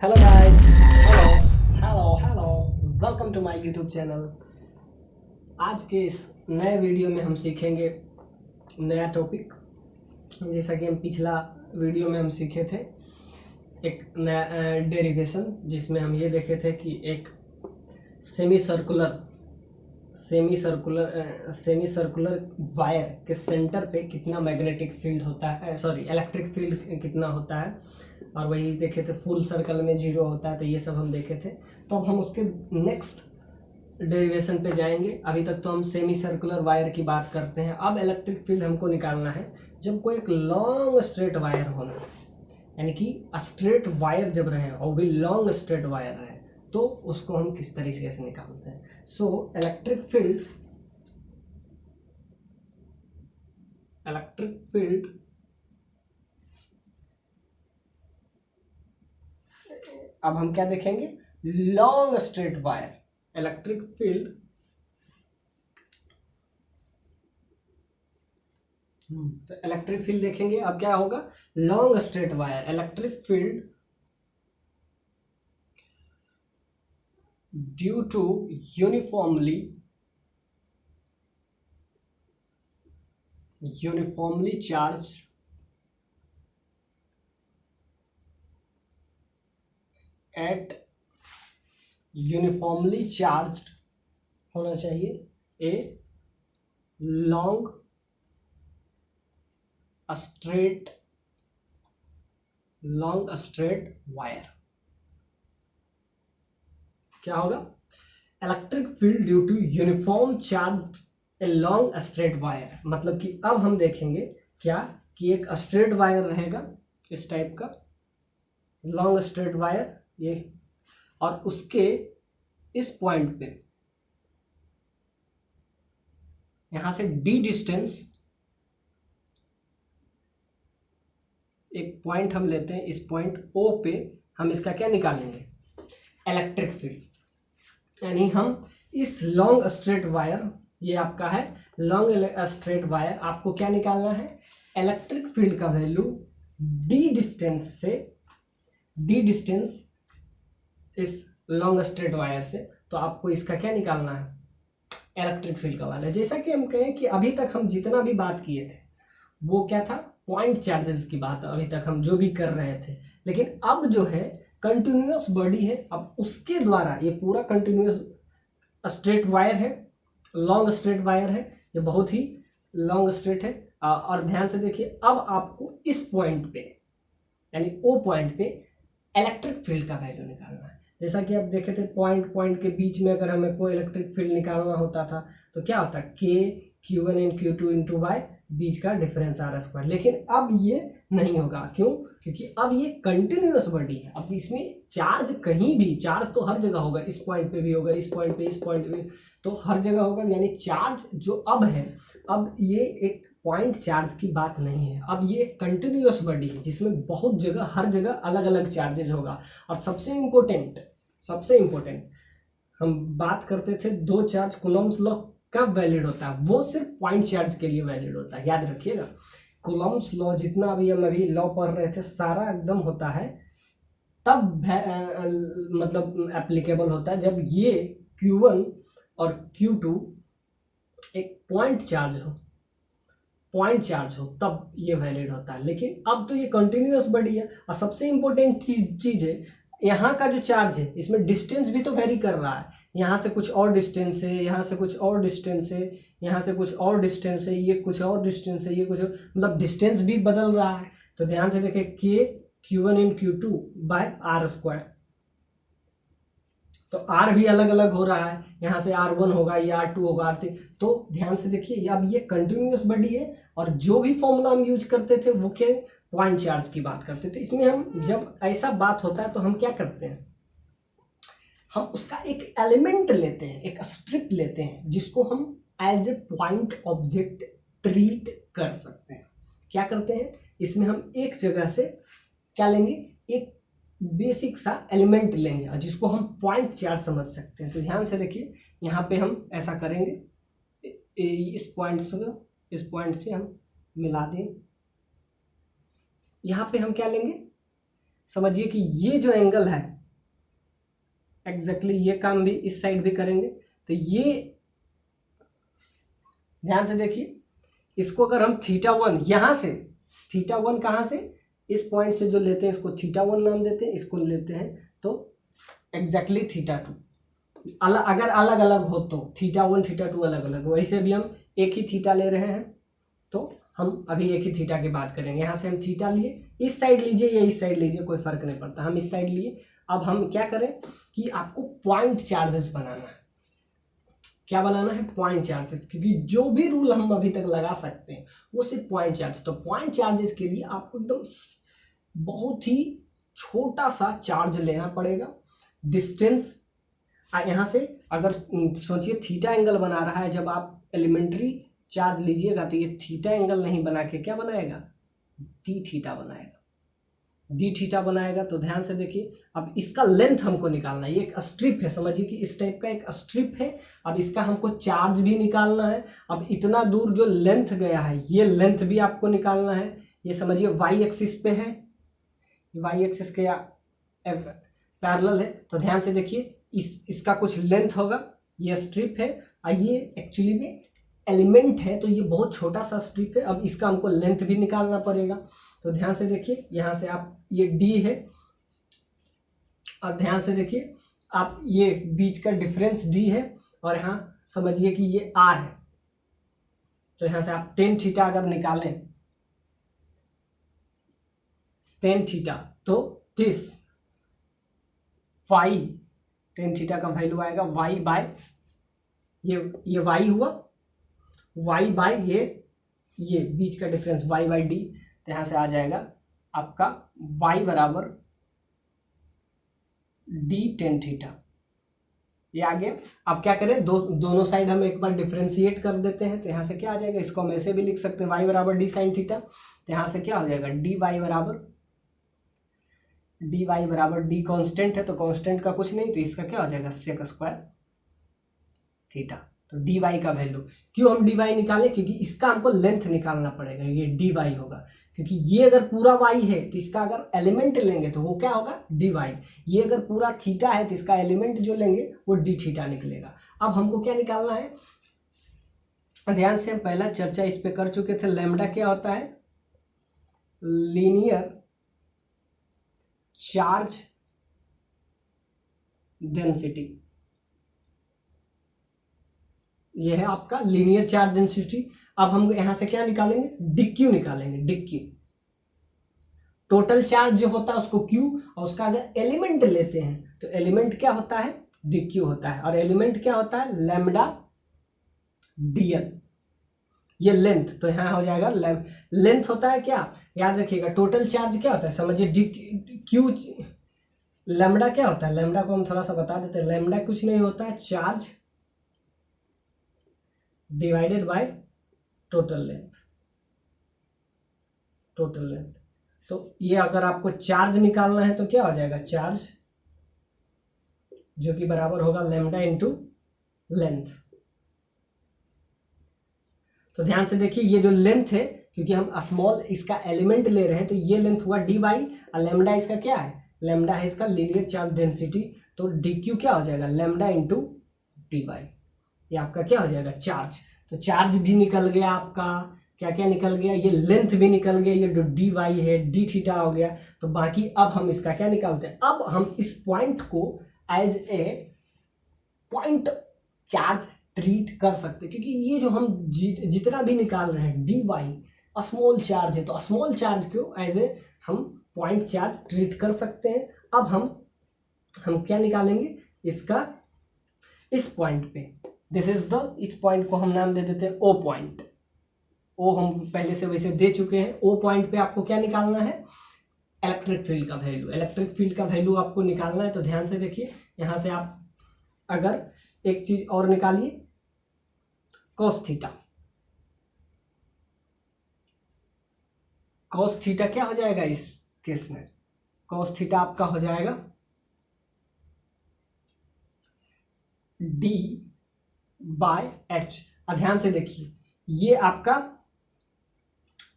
Hello guys, hello hello hello, welcome to my YouTube channel. आज के इस नए वीडियो में हम सीखेंगे नया टॉपिक। जैसा कि हम पिछला वीडियो में हम सीखे थे एक नया डेरिवेशन, जिसमें हम ये देखे थे कि एक सेमी सर्कुलर वायर के सेंटर पे कितना मैग्नेटिक फील्ड होता है, सॉरी इलेक्ट्रिक फील्ड कितना होता है, और वही देखे थे फुल सर्कल में 0 होता है। तो ये सब हम देखे थे। तो अब हम उसके नेक्स्ट डेरिवेशन पे जाएंगे। अभी तक तो हम सेमी सर्कुलर वायर की बात करते हैं। अब इलेक्ट्रिक फील्ड हमको निकालना है जब कोई एक लॉन्ग स्ट्रेट वायर होना, यानी कि स्ट्रेट वायर जब रहे और भी लॉन्ग स्ट्रेट वायर रहे, तो उसको हम किस तरीके से निकालते हैं। सो इलेक्ट्रिक फील्ड अब हम क्या देखेंगे, long straight wire electric field. तो इलेक्ट्रिक फील्ड देखेंगे। अब क्या होगा, long straight wire electric field due to uniformly charge at uniformly charged होना चाहिए ए लॉन्ग स्ट्रेट वायर। क्या होगा, electric field due to uniform charge a long straight wire. मतलब कि अब हम देखेंगे क्या कि एक स्ट्रेट वायर रहेगा इस टाइप का, लॉन्ग स्ट्रेट वायर ये, और उसके इस पॉइंट पे यहां से डी डिस्टेंस एक पॉइंट हम लेते हैं, इस पॉइंट ओ पे हम इसका क्या निकालेंगे, इलेक्ट्रिक फील्ड। यानी हम इस लॉन्ग स्ट्रेट वायर, ये आपका है लॉन्ग स्ट्रेट वायर, आपको क्या निकालना है, इलेक्ट्रिक फील्ड का वैल्यू डी डिस्टेंस इस लॉन्ग स्ट्रेट वायर से। तो आपको इसका क्या निकालना है, इलेक्ट्रिक फील्ड का वैल्यू। जैसा कि हम कहें कि अभी तक हम जितना भी बात किए थे वो क्या था, पॉइंट चार्जेस की बात अभी तक हम जो भी कर रहे थे। लेकिन अब जो है कंटिन्यूअस बॉडी है, अब उसके द्वारा ये पूरा कंटिन्यूअस स्ट्रेट वायर है, लॉन्ग स्ट्रेट वायर है, ये बहुत ही लॉन्ग स्ट्रेट है। और ध्यान से देखिए, अब आपको इस पॉइंट पे यानी ओ पॉइंट पे इलेक्ट्रिक फील्ड का वैल्यू निकालना है। जैसा कि आप देखे थे पॉइंट के बीच में अगर हमें कोई इलेक्ट्रिक फील्ड निकालना होता था तो क्या होता है, के Q1 in Q2 into Y, बीच का डिफरेंस आर स्क्वायर। लेकिन अब ये नहीं होगा, क्यों, क्योंकि अब ये कंटिन्यूअस बॉडी है। अब इसमें चार्ज कहीं भी, चार्ज तो हर जगह होगा, इस पॉइंट पे भी होगा, इस पॉइंट पे तो हर जगह होगा। यानी चार्ज जो अब है, अब ये एक पॉइंट चार्ज की बात नहीं है, अब ये कंटिन्यूअस बॉडी है जिसमें बहुत जगह, हर जगह अलग अलग चार्जेज होगा। और सबसे इम्पोर्टेंट हम बात करते थे दो चार्ज, कूलम्ब्स लॉ कब वैलिड होता है, वो सिर्फ पॉइंट चार्ज के लिए वैलिड होता है, याद रखिएगा। कूलम्ब्स लॉ जितना भी हम अभी लॉ पढ़ रहे थे सारा एकदम होता है तब मतलब एप्लीकेबल होता है जब ये Q1 और Q2 एक पॉइंट चार्ज हो तब ये वैलिड होता है। लेकिन अब तो ये कंटिन्यूअस बॉडी है। और सबसे इंपॉर्टेंट चीज है, यहाँ का जो चार्ज है इसमें डिस्टेंस भी तो वेरी कर रहा है। यहाँ से कुछ और डिस्टेंस है, यहाँ से कुछ और डिस्टेंस है, यहाँ से कुछ और डिस्टेंस है, ये कुछ और डिस्टेंस है, ये कुछ और, मतलब डिस्टेंस भी बदल रहा है। तो ध्यान से देखें, के Q1 in Q2 by R square, तो आर भी अलग अलग हो रहा है, यहाँ से R1 होगा, ये R2 होगा, R3। तो ध्यान से देखिए, अब ये कंटिन्यूअस बॉडी है और जो भी फॉर्मूला हम यूज करते थे वो क्या, पॉइंट चार्ज की बात करते थे। इसमें हम जब ऐसा बात होता है तो हम क्या करते हैं, हम उसका एक एलिमेंट लेते हैं, एक स्ट्रिप लेते हैं, जिसको हम as a point object treat कर सकते हैं। क्या करते हैं, इसमें हम एक जगह से क्या लेंगे, एक बेसिक सा एलिमेंट लेंगे और जिसको हम पॉइंट चार्ज समझ सकते हैं। तो ध्यान से देखिए, यहाँ पे हम ऐसा करेंगे, इस पॉइंट से हम मिला दें। यहाँ पे हम क्या लेंगे, समझिए कि ये जो एंगल है एग्जैक्टली ये काम भी इस साइड भी करेंगे। तो ये ध्यान से देखिए, इसको अगर हम θ1 यहाँ से, θ1 कहाँ से, इस पॉइंट से जो लेते हैं इसको θ1 नाम देते हैं, इसको लेते हैं तो एग्जैक्टली θ2। अगर अलग अलग हो तो θ1 θ2 अलग अलग, वैसे भी हम एक ही थीटा ले रहे हैं तो हम अभी एक ही थीटा की बात करेंगे। यहाँ से हम थीटा लिए, इस साइड लीजिए या इस साइड लीजिए कोई फर्क नहीं पड़ता, हम इस साइड लिए। अब हम क्या करें कि आपको पॉइंट चार्जेस बनाना है। क्या बनाना है? पॉइंट चार्जेस, क्योंकि जो भी रूल हम अभी तक लगा सकते हैं वो सिर्फ पॉइंट चार्ज। तो पॉइंट चार्जेस के लिए आपको एकदम बहुत ही छोटा सा चार्ज लेना पड़ेगा। डिस्टेंस यहाँ से अगर सोचिए थीटा एंगल बना रहा है, जब आप एलिमेंट्री चार्ज लीजिएगा तो ये थीटा एंगल नहीं बना के क्या बनाएगा? डी थीटा बनाएगा, डी थीटा बनाएगा। तो ध्यान से देखिए, अब इसका लेंथ हमको निकालना है। ये एक स्ट्रिप है, समझिए कि इस टाइप का एक स्ट्रिप है। अब इसका हमको चार्ज भी निकालना है। अब इतना दूर जो लेंथ गया है ये लेंथ भी आपको निकालना है। ये समझिए वाई एक्सिस पे है, वाई एक्सिस के पैरेलल है। तो ध्यान से देखिए, इसका कुछ लेंथ होगा, ये स्ट्रिप है और ये एक्चुअली में एलिमेंट है, तो ये बहुत छोटा सा स्ट्रिप है। अब इसका हमको लेंथ भी निकालना पड़ेगा। तो ध्यान से देखिए, यहाँ से आप ये डी है और ध्यान से देखिए आप ये बीच का डिफरेंस डी है और यहाँ समझिए कि ये आर है। तो यहाँ से आप टेन थीटा अगर निकालें, टेन थीटा, तो दिस वाई, टेन थीटा का वैल्यू आएगा वाई बाय ये वाई हुआ, वाई बाय ये बीच का डिफरेंस वाई बाई डी। तो यहाँ से आ जाएगा आपका वाई बराबर डी टेन थीटा, ये आ गया। अब क्या करें, दोनों साइड हम एक बार डिफ्रेंशिएट कर देते हैं। तो यहाँ से क्या आ जाएगा, इसको हम ऐसे भी लिख सकते हैं वाई बराबर डी साइन थीटा। तो यहाँ से क्या हो जाएगा, डी वाई बराबर डी कांस्टेंट है तो कांस्टेंट का कुछ नहीं, तो इसका क्या हो जाएगा सेक स्क्वायर थीटा। तो डी वाई का वैल्यू, क्यों हम डी वाई निकालें, क्योंकि इसका हमको लेंथ निकालना पड़ेगा, ये डी वाई होगा। क्योंकि ये अगर पूरा वाई है तो इसका अगर एलिमेंट लेंगे तो वो क्या होगा, डी वाई। ये अगर पूरा थीटा है तो इसका एलिमेंट जो लेंगे वो डी थीटा निकलेगा। अब हमको क्या निकालना है, ध्यान से, हम पहला चर्चा इस पे कर चुके थे। लैम्डा क्या होता है, लीनियर चार्ज डेंसिटी, ये है आपका लीनियर चार्ज डेंसिटी। अब हम यहां से क्या निकालेंगे, डिक्यू निकालेंगे, डिक्यू। टोटल चार्ज जो होता है उसको क्यू, और उसका अगर एलिमेंट लेते हैं तो एलिमेंट क्या होता है, डिक्यू होता है। और एलिमेंट क्या होता है, लैम्डा डीएल, ये लेंथ। तो यहाँ हो जाएगा लेंथ होता है क्या, याद रखिएगा। टोटल चार्ज क्या होता है, समझिए क्यू, लैम्डा क्या होता है, लैम्डा को हम थोड़ा सा बता देते हैं। लैम्डा कुछ नहीं होता है, charge divided by total length, total length. तो ये अगर आपको चार्ज निकालना है तो क्या हो जाएगा, चार्ज जो कि बराबर होगा लैम्डा इंटू लेंथ। तो ध्यान से देखिए, ये जो लेंथ है, क्योंकि हम स्मॉल इसका एलिमेंट ले रहे हैं तो ये लेंथ हुआ डी बाई, और लैम्डा इसका क्या है, लैम्डा है इसका लीनियर चार्ज डेंसिटी। तो डी क्यू क्या हो जाएगा, लैम्डा इंटू डी बाई, ये आपका क्या हो जाएगा, चार्ज। तो चार्ज भी निकल गया आपका, क्या क्या निकल गया, ये लेंथ भी निकल गया, ये जो डी वाई है डी थीटा हो गया। तो बाकी अब हम इसका क्या निकालते हैं, अब हम इस पॉइंट को as a point charge treat कर सकते हैं। क्योंकि ये जो हम जितना भी निकाल रहे हैं डी वाई स्मॉल चार्ज है, तो स्मॉल चार्ज को एज ए हम पॉइंट चार्ज ट्रीट कर सकते हैं। अब हम क्या निकालेंगे, इसका इस पॉइंट पे, दिस इज द, इस पॉइंट को हम नाम दे देते हैं ओ पॉइंट। ओ हम पहले से वैसे दे चुके हैं। ओ पॉइंट पे आपको क्या निकालना है, इलेक्ट्रिक फील्ड का वैल्यू, इलेक्ट्रिक फील्ड का वैल्यू आपको निकालना है। तो ध्यान से देखिए, यहाँ से आप अगर एक चीज और निकालिए, कॉस थीटा, कॉस थीटा क्या हो जाएगा इस केस में, कॉस थीटा आपका हो जाएगा डी बाय एच। ध्यान से देखिए, ये आपका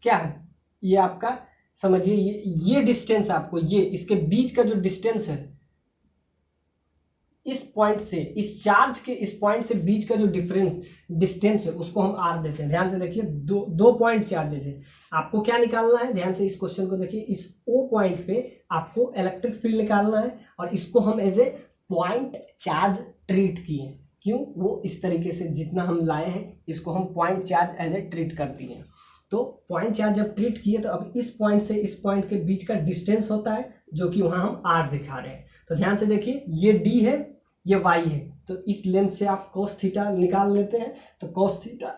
क्या है, ये आपका समझिए ये डिस्टेंस आपको, ये इसके बीच का जो डिस्टेंस है, इस पॉइंट से, इस चार्ज के इस पॉइंट से बीच का जो डिस्टेंस है उसको हम आर देते हैं। ध्यान से देखिए, दो पॉइंट चार्जेस है, आपको क्या निकालना है, ध्यान से इस क्वेश्चन को देखिए, इस ओ पॉइंट पे आपको इलेक्ट्रिक फील्ड निकालना है और इसको हम as a point charge treat किए। क्यों? वो इस तरीके से जितना हम लाए हैं इसको हम point charge as a treat कर दिए। तो पॉइंट चार्ज जब ट्रीट किए तो अब इस पॉइंट से इस पॉइंट के बीच का डिस्टेंस होता है जो कि वहां हम आर दिखा रहे हैं। तो ध्यान से देखिए, ये डी है, ये वाई है, तो इस लेंथ से आप cos थीटा निकाल लेते हैं। तो cos थीटा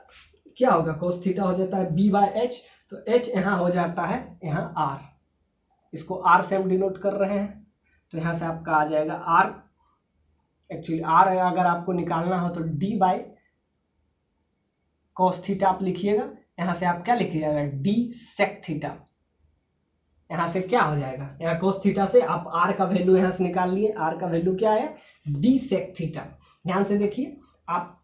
क्या होगा, cos थीटा हो जाता है b/h, तो h यहाँ हो जाता है यहाँ r, इसको r से हम डिनोट कर रहे हैं। तो यहाँ से आपका आ जाएगा r, एक्चुअली r अगर आपको निकालना हो तो d/cos थीटा आप लिखिएगा, यहाँ से आप क्या लिखिएगा, d sec थीटा। यहाँ से क्या हो जाएगा, यहाँ cos थीटा से आप r का वैल्यू यहाँ से निकाल लिए, r का वैल्यू क्या है, d sec थीटा। ध्यान से देखिए, आप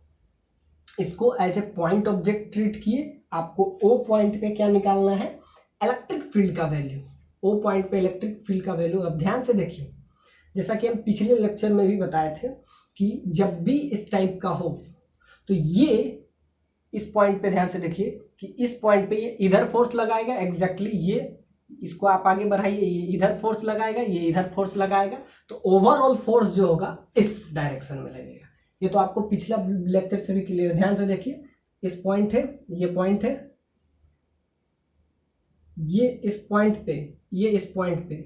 इसको as a point object treat किए, आपको ओ पॉइंट पे क्या निकालना है, इलेक्ट्रिक फील्ड का वैल्यू, ओ पॉइंट पे इलेक्ट्रिक फील्ड का वैल्यू। अब ध्यान से देखिए, जैसा कि हम पिछले लेक्चर में भी बताए थे कि जब भी इस टाइप का हो तो ये इस पॉइंट पे, ध्यान से देखिए कि इस पॉइंट पे ये इधर फोर्स लगाएगा, एग्जैक्टली ये, इसको आप आगे बढ़ाइए, ये इधर फोर्स लगाएगा, ये इधर फोर्स लगाएगा, तो ओवरऑल फोर्स जो होगा इस डायरेक्शन में लगेगा। ये तो आपको पिछला लेक्चर से भी क्लियर है। ध्यान से देखिए, इस पॉइंट है, ये पॉइंट है, ये इस पॉइंट पे, ये इस पॉइंट पे,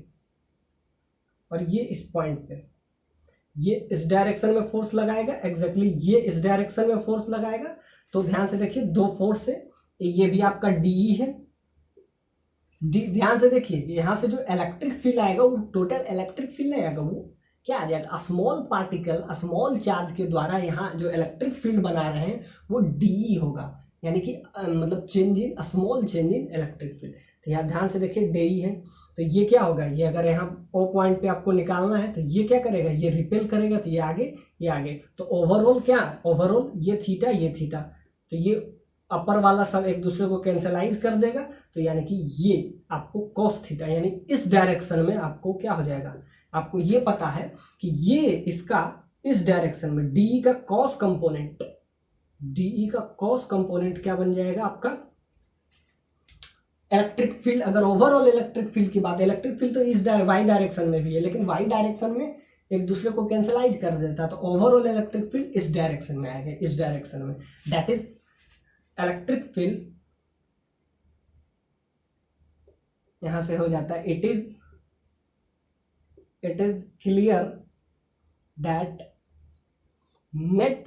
और ये इस पॉइंट पे, ये इस डायरेक्शन में फोर्स लगाएगा, एग्जैक्टली ये इस डायरेक्शन में फोर्स लगाएगा। तो ध्यान से देखिए, दो फोर्स है, ये भी आपका डीई है, ध्यान से देखिए, यहाँ से जो इलेक्ट्रिक फील्ड आएगा वो टोटल इलेक्ट्रिक फील्ड नहीं आएगा, वो क्या आ जाएगा, स्मॉल पार्टिकल, स्मॉल चार्ज के द्वारा यहाँ जो इलेक्ट्रिक फील्ड बना रहे हैं वो डीई होगा, यानी कि मतलब change in, small change in electric field. तो यहाँ ध्यान से देखिए, डीई है, तो ये क्या होगा, ये अगर यहाँ ओ पॉइंट पे आपको निकालना है तो ये क्या करेगा, ये रिपेल करेगा, तो ये आगे, ये आगे, तो ओवरऑल क्या, ओवरऑल ये थीटा, ये थीटा, तो ये अपर वाला सब एक दूसरे को कैंसलाइज कर देगा, तो यानी कि ये आपको cos थीटा, यानी इस डायरेक्शन में आपको क्या हो जाएगा, आपको ये पता है कि ये इसका इस डायरेक्शन में डीई का cos कंपोनेंट, डीई का cos कंपोनेंट क्या बन जाएगा आपका, इलेक्ट्रिक फील्ड। अगर ओवरऑल इलेक्ट्रिक फील्ड की बात है, इलेक्ट्रिक फील्ड तो इस वाई डायरेक्शन में भी है, लेकिन वाई डायरेक्शन में एक दूसरे को कैंसलाइज कर देता है, तो ओवरऑल इलेक्ट्रिक फील्ड इस डायरेक्शन में आएगा, इस डायरेक्शन में, दैट इज इलेक्ट्रिक फील्ड यहां से हो जाता है, it is clear that net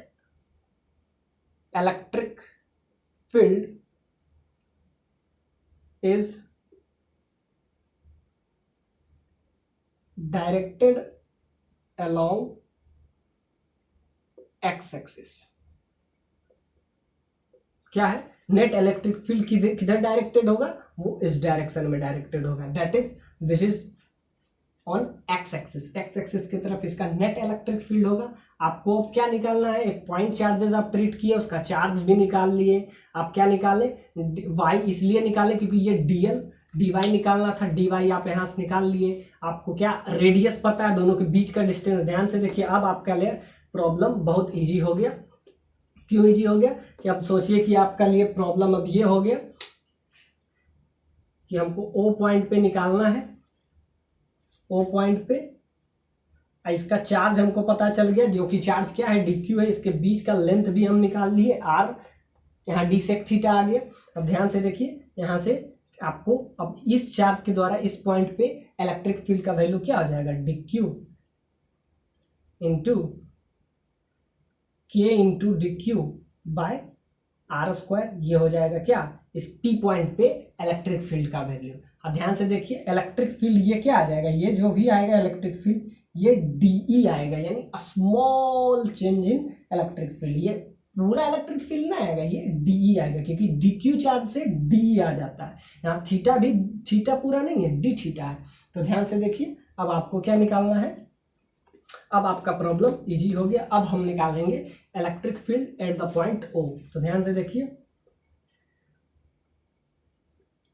electric field is directed along x axis. क्या है, नेट इलेक्ट्रिक फील्ड किधर डायरेक्टेड होगा, वो इस डायरेक्शन में डायरेक्टेड होगा, that is, this is on x axis, x axis की तरफ इसका नेट इलेक्ट्रिक फील्ड होगा। आपको क्या निकालना है, एक पॉइंट चार्जेस आप ट्रीट किए, उसका चार्ज भी निकाल लिए, आप क्या निकाले, वाई इसलिए निकाले क्योंकि ये डीएल डी वाई निकालना था, डी वाई आप यहाँ से निकाल लिए। आपको क्या रेडियस पता है, दोनों के बीच का डिस्टेंस। ध्यान से देखिए, अब आपका लिए प्रॉब्लम बहुत इजी हो गया। क्यों इजी हो गया, कि अब सोचिए कि आपका लिए प्रॉब्लम अब ये हो गया कि हमको ओ पॉइंट पे निकालना है, ओ पॉइंट पे इसका चार्ज हमको पता चल गया, जो कि चार्ज क्या है, dq है, इसके बीच का लेंथ भी हम निकाल लिए r, यहाँ d sec थीटा आ गया। अब ध्यान से देखिए, यहाँ से आपको अब इस चार्ज के द्वारा इस पॉइंट पे इलेक्ट्रिक फील्ड का वैल्यू क्या हो जाएगा, dq into k into dq by r square, ये हो जाएगा क्या, इस p पॉइंट पे इलेक्ट्रिक फील्ड का वैल्यू। अब ध्यान से देखिए, इलेक्ट्रिक फील्ड ये क्या आ जाएगा, ये जो भी आएगा इलेक्ट्रिक फील्ड ये डीई आएगा, यानी small change in electric field. ये पूरा इलेक्ट्रिक फील्ड ना आएगा, ये डीई आएगा, क्योंकि डीक्यू चार्ज से डी आ जाता है। यहाँ थीटा भी, थीटा पूरा नहीं है, डी थीटा है। तो ध्यान से देखिए, अब आपको क्या निकालना है, अब आपका प्रॉब्लम इजी हो गया। अब हम निकालेंगे electric field at the point O. तो ध्यान से देखिए,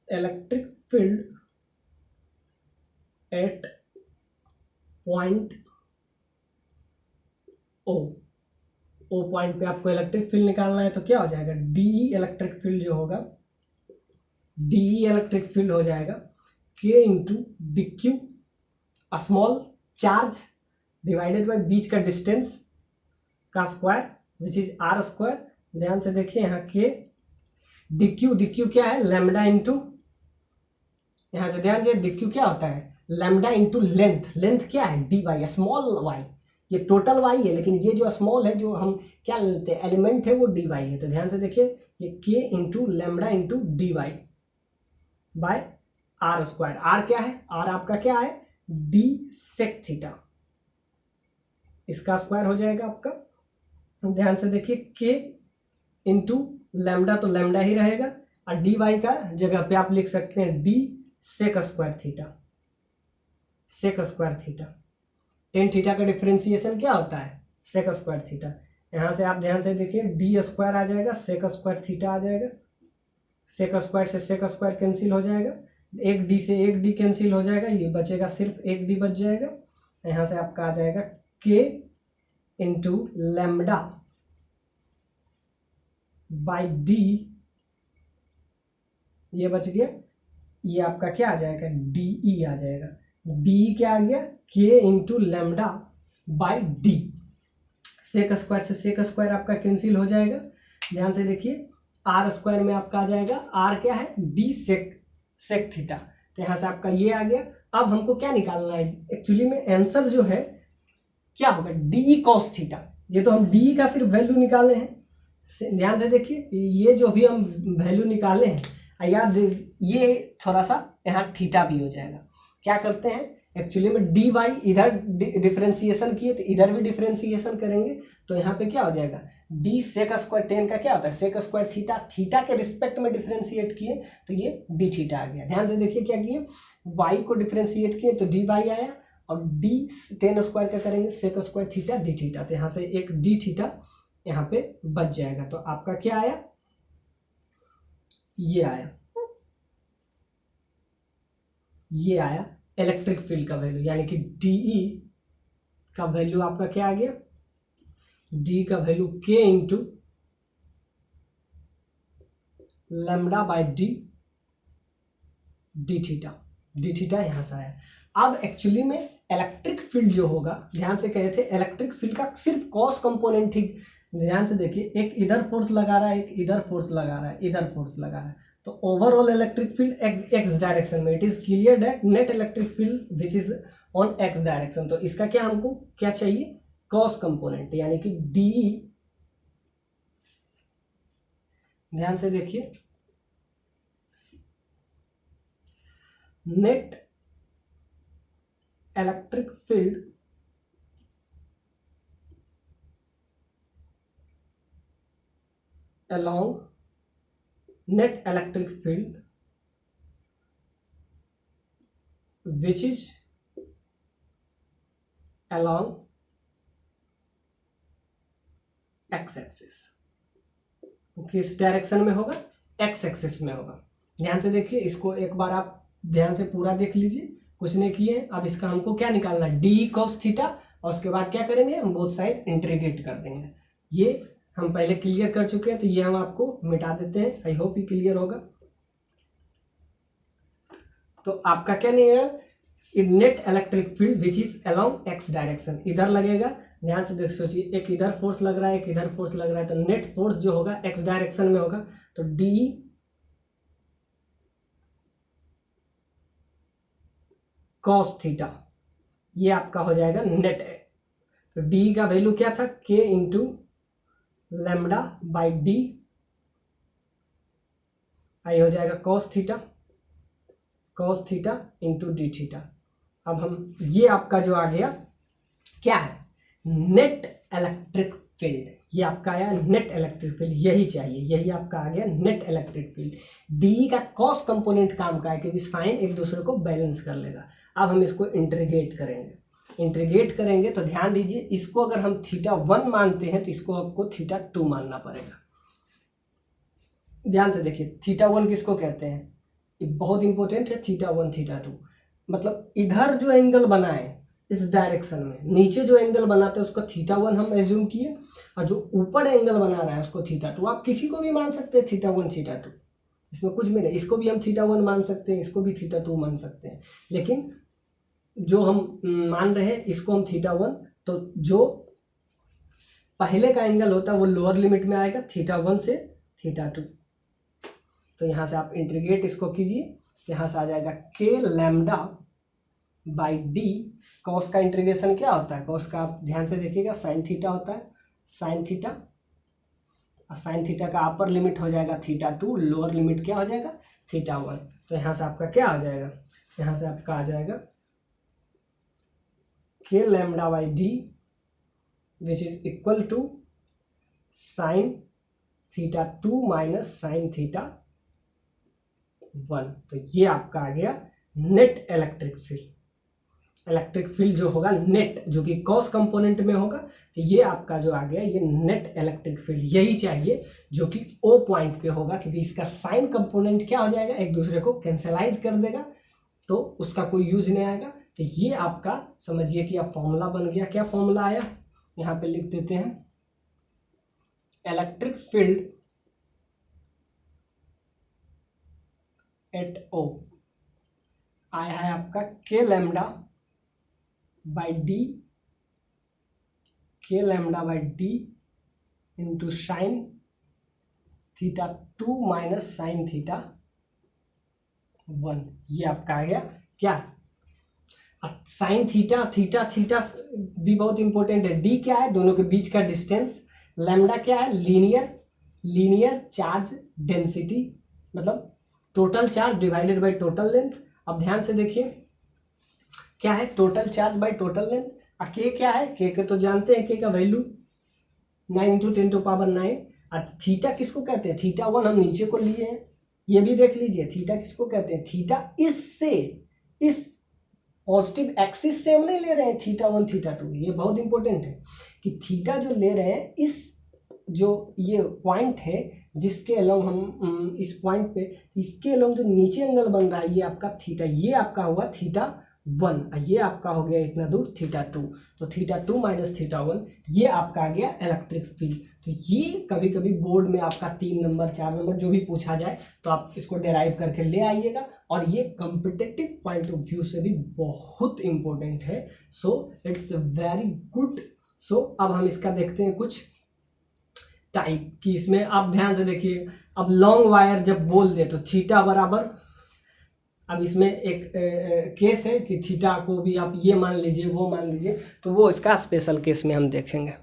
electric field at point O point पे आपको इलेक्ट्रिक फील्ड निकालना है, तो क्या हो जाएगा, डी इलेक्ट्रिक फील्ड जो होगा, डी इलेक्ट्रिक फील्ड हो जाएगा k into d q, small charge divided by बीच का डिस्टेंस का square which is r square. ध्यान से देखिए यहाँ के डी क्यू क्या है, लैम्डा इंटू, यहाँ से ध्यान दीजिए डी क्यू क्या होता है, लैम्डा इंटू लेंथ, लेंथ क्या है डी वाई, स्मॉल वाई, ये टोटल वाई है, लेकिन ये जो स्मॉल है जो हम क्या लेते हैं एलिमेंट है वो डी वाई है। तो ध्यान से देखिए ये K into lambda into D Y by R square. R क्या है, आर आपका क्या है डी सेक थीटा, इसका स्क्वायर हो जाएगा आपका। ध्यान से देखिए के इंटू लैम्डा, तो लैम्डा ही रहेगा, और डी वाई का जगह पे आप लिख सकते हैं D sec square theta, sec square theta. Tan theta का डिफरेंशिएशन क्या होता है, सेक स्क्वायर थीटा। यहाँ से आप ध्यान से देखिए डी स्क्वायर आ जाएगा, सेक स्क्वायर थीटा आ जाएगा, सेक स्क्वायर से सेक स्क्वायर कैंसिल हो जाएगा, एक डी से एक डी कैंसिल हो जाएगा, ये बचेगा सिर्फ एक डी बच जाएगा। यहाँ से आपका आ जाएगा k into lambda by D, ये बच गया, ये आपका क्या आ जाएगा डी ई आ जाएगा, डी क्या आ गया K into lambda by D, sec square से सेक स्क्वायर आपका कैंसिल हो जाएगा। ध्यान से देखिए आर स्क्वायर में आपका आ जाएगा, आर क्या है डी सेक थीटा, तो यहाँ से आपका ये आ गया। अब हमको क्या निकालना है, एक्चुअली में आंसर जो है क्या होगा डी कॉस थीटा, ये तो हम डी का सिर्फ वैल्यू निकाले हैं। ध्यान से देखिए ये जो भी हम वैल्यू निकाले हैं यार, ये थोड़ा सा यहाँ थीटा भी हो जाएगा। क्या करते हैं एक्चुअली में डी वाई इधर डिफरेंशिएशन किए तो इधर भी डिफरेंशिएशन करेंगे, तो यहाँ पे क्या हो जाएगा डी सेक स्क्वायर, टेन का क्या होता है सेक स्क्वायर थीटा, थीटा के रिस्पेक्ट में डिफरेंशिएट किए तो ये डी थीटा आ गया। ध्यान से देखिए क्या किए, वाई को डिफरेंशिएट किए तो डी वाई आया, और डी टेन स्क्वायर का करेंगे sec square theta D theta, तो यहाँ से एक डी थीटा यहाँ पे बच जाएगा। तो आपका क्या आया, ये आया इलेक्ट्रिक फील्ड का वैल्यू, यानी कि डीई का वैल्यू आपका क्या आ गया, डी का वैल्यू के into lambda by D D theta यहाँ से आया। अब एक्चुअली में इलेक्ट्रिक फील्ड जो होगा, ध्यान से कहे थे इलेक्ट्रिक फील्ड का सिर्फ कॉस कंपोनेंट ही, ध्यान से देखिए एक इधर फोर्स लगा रहा है, एक इधर फोर्स लगा रहा है, इधर फोर्स लगा रहा है, तो overall electric field x direction में, it is clear that net electric field which is on x direction. तो इसका क्या हमको क्या चाहिए कॉस कंपोनेंट, यानी कि डी, ध्यान से देखिए net electric field along net electric field which is along x axis, किस डायरेक्शन में होगा x एक्सिस में होगा। ध्यान से देखिए इसको एक बार आप ध्यान से पूरा देख लीजिए, कुछ नहीं किए। अब इसका हमको क्या निकालना है डी कॉस थीटा, और उसके बाद क्या करेंगे हम बोथ साइड इंटीग्रेट कर देंगे। ये हम पहले क्लियर कर चुके हैं, तो ये हम आपको मिटा देते हैं, आई होप ये क्लियर होगा। तो आपका क्या नहीं है net electric field which is along x direction, इधर लगेगा। ध्यान से देख सोचिए एक इधर फोर्स लग रहा है, एक इधर फोर्स लग रहा है, तो नेट फोर्स जो होगा एक्स डायरेक्शन में होगा, तो डी कॉस थीटा ये आपका हो जाएगा नेट। तो डी का वैल्यू क्या था के इंटू लैम्डा बाई डी, आई हो जाएगा cos theta into D theta. अब हम ये आपका जो आ गया क्या है नेट इलेक्ट्रिक फील्ड, ये आपका आया नेट इलेक्ट्रिक फील्ड, यही चाहिए, यही आपका आ गया नेट इलेक्ट्रिक फील्ड। डी का कॉस कंपोनेंट काम का है क्योंकि साइन एक दूसरे को बैलेंस कर लेगा। अब हम इसको इंटीग्रेट करेंगे, तो ध्यान दीजिए इसको अगर हम θ1 मानते हैं तो इसको आपको θ2 मानना पड़ेगा। ध्यान से देखिए θ1 किसको कहते हैं, ये बहुत इंपॉर्टेंट है, θ1 θ2। मतलब इधर जो एंगल बना है इस डायरेक्शन में, नीचे जो एंगल बनाते हैं उसको θ1 हम एज्यूम किए, और जो ऊपर एंगल बना रहा है उसको θ2। आप किसी को भी मान सकते हैं θ1 θ2, इसमें कुछ भी नहीं। इसको भी हम θ1 मान सकते हैं, इसको भी θ2 मान सकते हैं, लेकिन जो हम मान रहे हैं इसको हम θ1। तो जो पहले का एंगल होता है वो लोअर लिमिट में आएगा θ1 से θ2। तो यहाँ से आप इंटीग्रेट इसको कीजिए, यहाँ से आ जाएगा k lambda by D. Cos का इंटीग्रेशन क्या होता है, कॉस का आप ध्यान से देखिएगा साइन थीटा होता है, साइन थीटा, और साइन थीटा का अपर लिमिट हो जाएगा θ2, लोअर लिमिट क्या हो जाएगा θ1। तो यहाँ से आपका क्या आ जाएगा, यहाँ से आपका आ जाएगा k lambda by d which is equal to sine θ2 minus sine θ1। तो ये आपका आ गया net electric field. Electric field जो होगा नेट, जो कि कॉस कंपोनेंट में होगा, तो ये आपका जो आ गया ये नेट इलेक्ट्रिक फील्ड। यही चाहिए जो कि ओ पॉइंट पे होगा, क्योंकि इसका साइन कंपोनेंट क्या हो जाएगा, एक दूसरे को कैंसलाइज कर देगा, तो उसका कोई यूज नहीं आएगा। तो ये आपका समझिए कि अब फॉर्मूला बन गया। क्या फॉर्मूला आया, यहाँ पे लिख देते हैं, इलेक्ट्रिक फील्ड एट ओ आया है आपका k lambda by d, k lambda by d into sine θ2 minus sine θ1। ये आपका आ गया क्या, साइन थीटा, थीटा थीटा भी बहुत इंपॉर्टेंट है। डी क्या है, दोनों के बीच का डिस्टेंस। लैम्डा क्या है, लीनियर चार्ज डेंसिटी, मतलब total charge divided by total length. अब ध्यान से देखिए क्या है, total charge by total length. और के क्या है, के तो जानते हैं, के का वैल्यू 9 × 10⁹। और थीटा किसको कहते हैं, θ1 हम नीचे को लिए हैं, ये भी देख लीजिए। थीटा किसको कहते हैं, थीटा इससे, इस पॉजिटिव एक्सिस से हम नहीं ले रहे हैं θ1 θ2। ये बहुत इंपॉर्टेंट है कि थीटा जो ले रहे हैं, इस जो ये पॉइंट है जिसके अलोंग हम इस पॉइंट पे, इसके अलोंग जो नीचे एंगल बन रहा है ये आपका थीटा, ये आपका हुआ θ1, और ये आपका हो गया इतना दूर θ2। तो θ2 माइनस θ1 ये आपका आ गया इलेक्ट्रिक फील्ड। तो ये कभी कभी बोर्ड में आपका 3 नंबर 4 नंबर जो भी पूछा जाए तो आप इसको डेराइव करके ले आइएगा, और ये कॉम्पिटिटिव पॉइंट ऑफ व्यू से भी बहुत इंपॉर्टेंट है। So it's very good. So अब हम इसका देखते हैं कुछ टाइप कि इसमें आप ध्यान से देखिए। अब लॉन्ग वायर जब बोल दे तो थीटा बराबर, अब इसमें एक केस है कि थीटा को भी आप ये मान लीजिए वो मान लीजिए, तो वो इसका स्पेशल केस में हम देखेंगे।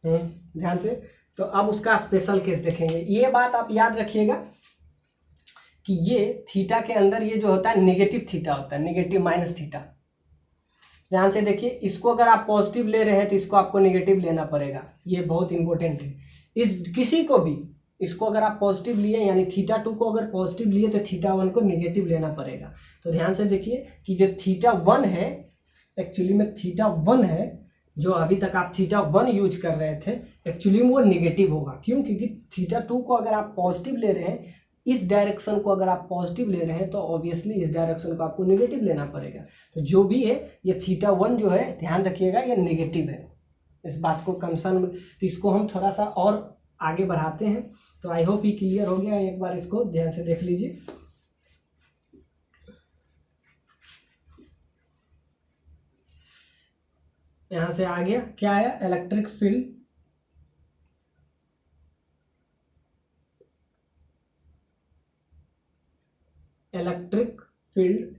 ध्यान से, तो अब उसका स्पेशल केस देखेंगे। ये बात आप याद रखिएगा कि ये थीटा के अंदर ये जो होता है नेगेटिव थीटा होता है, नेगेटिव माइनस थीटा। ध्यान से देखिए, इसको अगर आप पॉजिटिव ले रहे हैं तो इसको आपको नेगेटिव लेना पड़ेगा, ये बहुत इंपॉर्टेंट है। इस किसी को भी इसको अगर आप पॉजिटिव लिए, यानी θ2 को अगर पॉजिटिव लिए तो θ1 को नेगेटिव लेना पड़ेगा। तो ध्यान से देखिए कि जो θ1 है, एक्चुअली में θ1 है, जो अभी तक आप θ1 यूज कर रहे थे, एक्चुअली में वो नेगेटिव होगा। क्यों, क्योंकि θ2 को अगर आप पॉजिटिव ले रहे हैं, इस डायरेक्शन को अगर आप पॉजिटिव ले रहे हैं, तो ऑब्वियसली इस डायरेक्शन को आपको नेगेटिव लेना पड़ेगा। तो जो भी है ये θ1 जो है, ध्यान रखिएगा ये नेगेटिव है, इस बात को कंसर्न। तो इसको हम थोड़ा सा और आगे बढ़ाते हैं। तो आई होप ये क्लियर हो गया, एक बार इसको ध्यान से देख लीजिए। यहां से आ गया, क्या आया, इलेक्ट्रिक फील्ड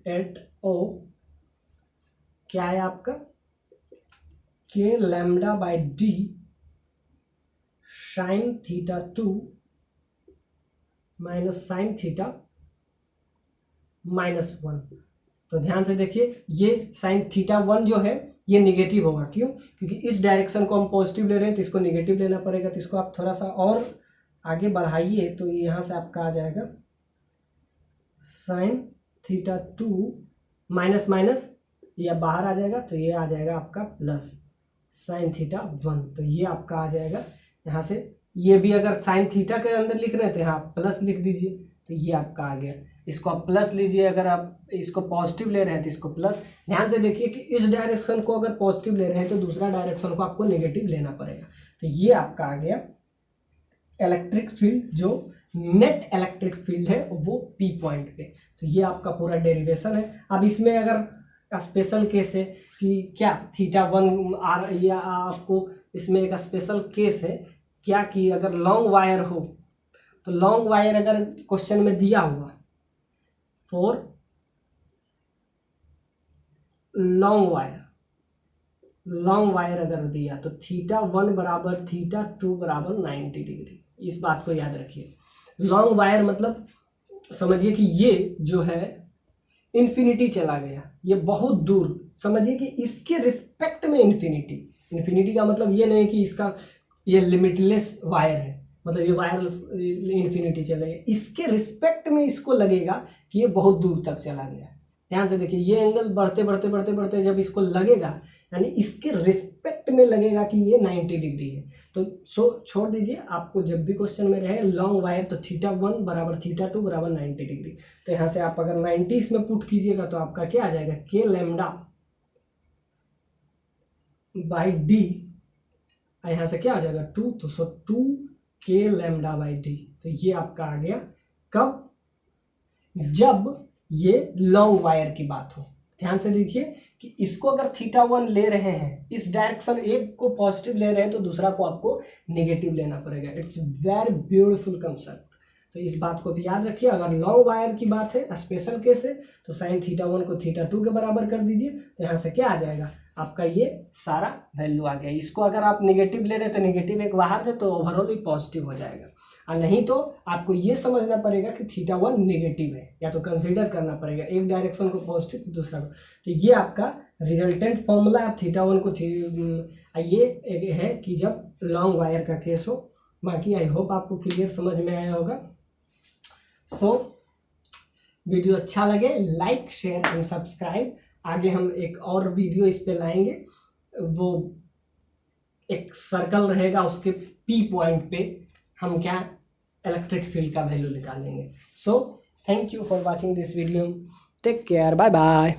एट ओ क्या है आपका, k lambda by d sine θ2 minus sine θ-1। तो ध्यान से देखिए, ये साइन θ1 जो है ये नेगेटिव होगा। क्यों, क्योंकि इस डायरेक्शन को हम पॉजिटिव ले रहे हैं तो इसको नेगेटिव लेना पड़ेगा। तो इसको आप थोड़ा सा और आगे बढ़ाइए, तो यहाँ से आपका आ जाएगा साइन θ2 माइनस माइनस, या बाहर आ जाएगा, तो ये आ जाएगा आपका प्लस साइन θ1। तो ये आपका आ जाएगा यहाँ से। ये भी अगर साइन थीटा के अंदर लिख रहे हैं तो यहाँ प्लस लिख दीजिए, तो ये आपका आ गया। इसको आप प्लस लीजिए, अगर आप इसको पॉजिटिव ले रहे हैं तो इसको प्लस। ध्यान से देखिए कि इस डायरेक्शन को अगर पॉजिटिव ले रहे हैं तो दूसरा डायरेक्शन को आपको नेगेटिव लेना पड़ेगा। तो ये आपका आ गया इलेक्ट्रिक फील्ड, जो नेट इलेक्ट्रिक फील्ड है वो पी पॉइंट पे। तो ये आपका पूरा डेरिवेशन है। अब इसमें अगर स्पेशल केस है कि क्या θ1 आर, या आपको इसमें एक स्पेशल केस है क्या कि अगर लॉन्ग वायर हो, तो लॉन्ग वायर अगर क्वेश्चन में दिया हुआ फॉर लॉन्ग वायर अगर दिया तो θ1 बराबर θ2 बराबर 90 डिग्री। इस बात को याद रखिए। लॉन्ग वायर मतलब समझिए कि ये जो है इन्फिनिटी चला गया, ये बहुत दूर, समझिए कि इसके रिस्पेक्ट में इन्फिनिटी का मतलब ये नहीं कि इसका ये लिमिटलेस वायर है, मतलब ये वायर इन्फिनिटी चलेगा, इसके रिस्पेक्ट में इसको लगेगा कि ये बहुत दूर तक चला गया। ध्यान से देखिए, ये एंगल बढ़ते बढ़ते बढ़ते बढ़ते जब इसको लगेगा, यानी इसके रिस्पेक्ट में लगेगा कि ये 90 डिग्री है। तो छोड़ दीजिए, आपको जब भी क्वेश्चन में रहे लॉन्ग वायर तो θ1 बराबर θ2 बराबर 90 डिग्री। तो यहाँ से आप अगर 90 इसमें पुट कीजिएगा तो आपका क्या आ जाएगा, k लैम्डा बाई डी, यहाँ से क्या आ जाएगा 2, तो 2 k लैम्डा बाई डी। तो ये आपका आ गया कब, जब ये लॉन्ग वायर की बात हो। ध्यान से देखिए कि इसको अगर θ1 ले रहे हैं, इस डायरेक्शन एक को पॉजिटिव ले रहे हैं तो दूसरा को आपको नेगेटिव लेना पड़ेगा। It's very beautiful concept. तो इस बात को भी याद रखिए। अगर लॉन्ग वायर की बात है, स्पेशल केस है, तो साइन θ1 को θ2 के बराबर कर दीजिए। तो यहाँ से क्या आ जाएगा आपका, ये सारा वैल्यू आ गया। इसको अगर आप नेगेटिव ले रहे हैं तो नेगेटिव एक बाहर है, तो ओवरऑल ही पॉजिटिव हो जाएगा। और नहीं तो आपको ये समझना पड़ेगा कि θ1 नेगेटिव है, या तो कंसीडर करना पड़ेगा एक डायरेक्शन को पॉजिटिव तो दूसरा को। तो ये आपका रिजल्टेंट फॉर्मूला। आप θ1 को ये एक है कि जब लॉन्ग वायर का केस हो। बाकी आई होप आपको क्लियर समझ में आया होगा। सो वीडियो अच्छा लगे लाइक शेयर एंड सब्सक्राइब। आगे हम एक और वीडियो इस पे लाएंगे, वो एक सर्कल रहेगा, उसके पी पॉइंट पे हम क्या इलेक्ट्रिक फील्ड का वैल्यू निकालेंगे। So thank you for watching this video, take care, bye bye.